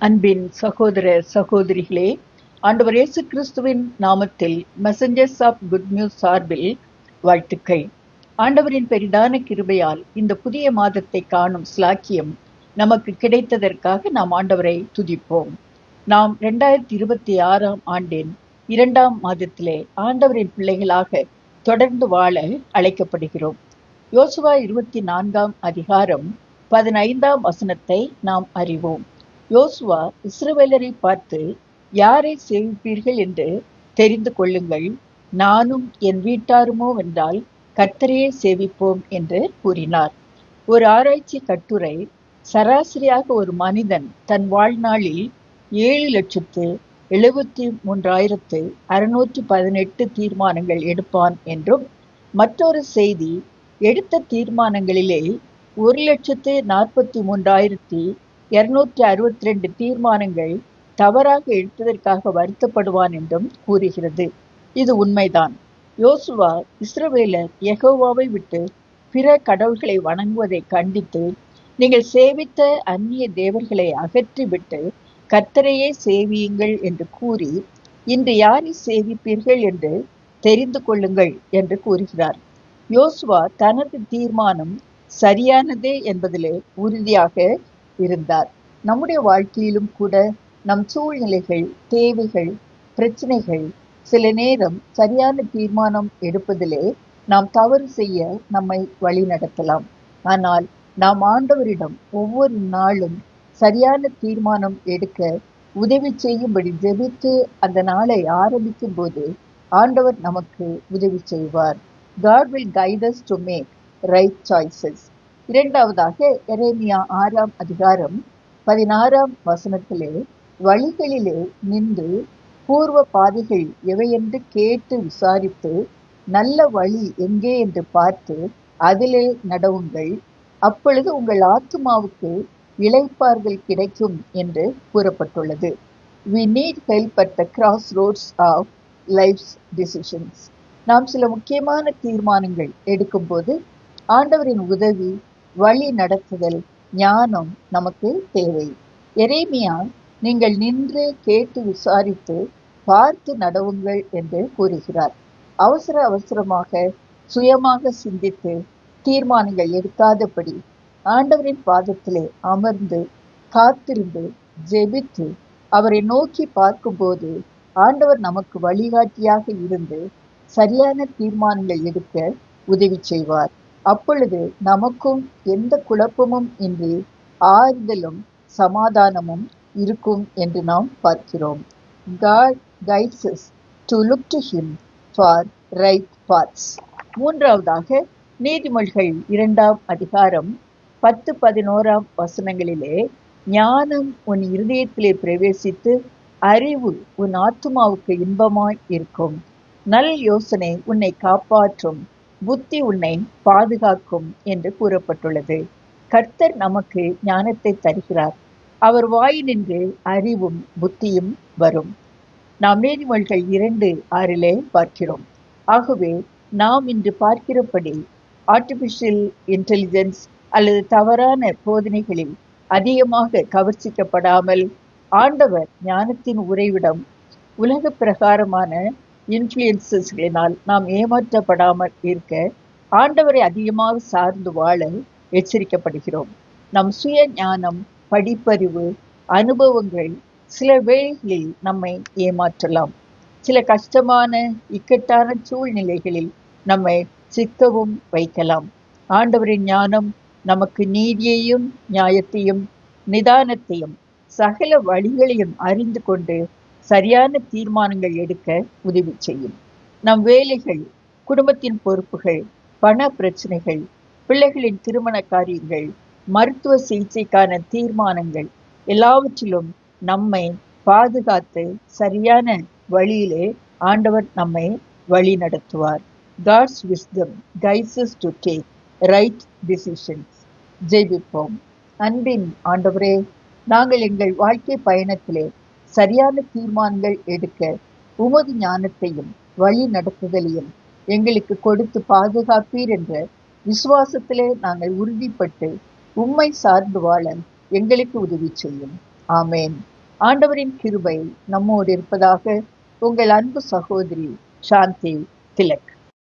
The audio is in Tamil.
அன்பின் சகோதர சகோதரிகளே, ஆண்டவர் இயேசு கிறிஸ்துவின் நாமத்தில் மெசஞ்சர்ஸ் ஆஃப் குட் நியூஸ் சார்பில் வாழ்த்துக்கள். ஆண்டவரின் பெரிதான கிருபையால் இந்த புதிய மாதத்தை காணும் ஸ்லாக்கியம் நமக்கு கிடைத்ததற்காக நாம் ஆண்டவரை துதிப்போம். நாம் 2026 ஆண்டின் 2ஆம் மாதத்திலே ஆண்டவரின் பிள்ளைகளாக தொடர்ந்து வாழ அழைக்கப்படுகிறோம். யோசுவா 24ஆம் அதிகாரம் 15ஆம் வசனத்தை நாம் அறிவோம். யோசுவா இஸ்ரவேலரை பார்த்து, யாரை சேவிப்பீர்கள் என்று தெரிந்து கொள்ளுங்கள், நானும் என் வீட்டாருமோ வென்றால் கர்த்தரையே சேவிப்போம் என்று கூறினார். ஒரு ஆராய்ச்சி கட்டுரை, சராசரியாக ஒரு மனிதன் தன் வாழ்நாளில் 7,73,618 தீர்மானங்கள் எடுப்பான் என்றும், மற்றொரு செய்தி, எடுத்த தீர்மானங்களிலே 1,43,262 தீர்மானங்கள் தவறாக எடுத்ததற்காக வருத்தப்படுவான் என்றும் கூறுகிறது. இது உண்மைதான். யோசுவா இஸ்ரவேலர் யெகோவாவை விட்டு பிற கடவுள்களை வணங்குவதை கண்டித்து, நீங்கள் சேவித்த அந்நிய தேவர்களை அகற்றிவிட்டு கர்த்தரையே சேவியுங்கள் என்று கூறி, இன்று யாரை சேவிப்பீர்கள் என்று தெரிந்து கொள்ளுங்கள் என்று கூறுகிறார். யோசுவா தனது தீர்மானம் சரியானதே என்பதிலே உறுதியாக இருந்தார். நம்முடைய வாழ்க்கையிலும் கூட நம் சூழ்நிலைகள், தேவைகள், பிரச்சனைகள் சில நேரம் சரியான தீர்மானம் எடுப்பதிலே நாம் தவறு செய்ய நம்மை வழி நடத்தலாம். ஆனால் நாம் ஆண்டவரிடம் ஒவ்வொரு நாளும் சரியான தீர்மானம் எடுக்க உதவி செய்யும்படி ஜெபித்து அந்த நாளை ஆரம்பிக்கும் போது ஆண்டவர் நமக்கு உதவி செய்வார். God will guide us to make right choices. இரண்டாவதாக, எரேமியா 6ஆம் அதிகாரம் 16ஆம் வசனத்திலே, வழிகளிலே நின்று பூர்வ பாதைகள் எவையென்று கேட்டு விசாரித்து, நல்ல வழி எங்கே என்று பார்த்து அதிலே நடவுங்கள், அப்பொழுது உங்கள் ஆத்துமாவுக்கு இளைப்பாறுதல் கிடைக்கும் என்று கூறப்பட்டுள்ளது. We need help at the crossroads of life's decisions. நாம் சில முக்கியமான தீர்மானங்கள் எடுக்கும்போது ஆண்டவரின் உதவி, வழி நடத்துதல், ஞானம் நமக்கு தேவை. எரேமியா, நீங்கள் நின்று கேட்டு விசாரித்து பார்த்து நடவுங்கள் என்று கூறுகிறார். அவசரமாக சுயமாக சிந்தித்து தீர்மானங்கள் எடுக்காதபடி ஆண்டவரின் பாதத்திலே அமர்ந்து காத்திருந்து ஜெபித்து அவரை நோக்கி பார்க்கும்போது ஆண்டவர் நமக்கு வழிகாட்டியாக இருந்து சரியான தீர்மானங்கள் எடுக்க உதவி செய்வார். அப்பொழுது நமக்கும் எந்த குழப்பமும் இன்றி ஆறுதலும் சமாதானமும் இருக்கும் என்று நாம் பார்க்கிறோம். God guides us to look to him for right paths. மூன்றாவதாக, நீதிமொழிகள் 2ஆம் அதிகாரம் 10-11 வசனங்களிலே, ஞானம் உன் இருதயத்திலே பிரவேசித்து அறிவு உன் ஆத்துமாவுக்கு இன்பமாய் இருக்கும், நல் யோசனை உன்னை காப்பாற்றும், புத்தி உன்னை பாதுகாக்கும் என்று கூறப்பட்டுள்ளது. கர்த்தர் நமக்கு ஞானத்தை தருகிறார். அவர் வாயினின்று அறிவும் புத்தியும் வரும். நாம் நீதிமொழிகள் 2:6 பார்க்கிறோம். ஆகவே நாம் இன்று பார்க்கிறபடி ஆர்டிபிஷியல் இன்டெலிஜென்ஸ் அல்லது தவறான போதனைகளில் அதிகமாக கவர்ச்சிக்கப்படாமல், ஆண்டவர் ஞானத்தின் உறைவிடம் உலக பிரகாரமான இன்ஃப்ளூயன்சஸ்களினால் நாம் ஏமாற்றப்படாமல் இருக்க ஆண்டவரை அதிகமாக சார்ந்து வாழ எச்சரிக்கப்படுகிறோம். நம் சுய ஞானம், படிப்பறிவு, அனுபவங்கள் சில வேளைகளில் நம்மை ஏமாற்றலாம். சில கஷ்டமான இக்கட்டான சூழ்நிலைகளில் நம்மை சிக்கவும் வைக்கலாம். ஆண்டவரின் ஞானம் நமக்கு நீதியையும் நியாயத்தையும் நிதானத்தையும் சகல வழிகளையும் அறிந்து கொண்டு சரியான தீர்மானங்கள் எடுக்க உதவி செய்யும். நம் வேலைகள், குடும்பத்தின் பொறுப்புகள், பண பிரச்சனைகள், பிள்ளைகளின் திருமண காரியங்கள், மருத்துவ சிகிச்சைக்கான தீர்மானங்கள் எல்லாவற்றிலும் நம்மை பாதுகாத்து சரியான வழியிலே ஆண்டவர் நம்மை வழி நடத்துவார். God's wisdom guides us to take right decisions. ஜெபிப்போம். அன்பின் ஆண்டவரே, நாங்கள் எங்கள் வாழ்க்கை பயணத்திலே சரியான தீர்மானங்கள் எடுக்க உமது ஞானத்தையும் வழி நடத்துதலையும் எங்களுக்கு கொடுத்து பாதுகாப்பீர் என்ற விசுவாசத்திலே நாங்கள் உறுதிப்பட்டு உம்மை சார்ந்து வாழ எங்களுக்கு உதவி செய்யும். ஆமேன். ஆண்டவரின் கிருபை நம்மோடு இருப்பதாக. உங்கள் அன்பு சகோதரி சாந்தி திலக்.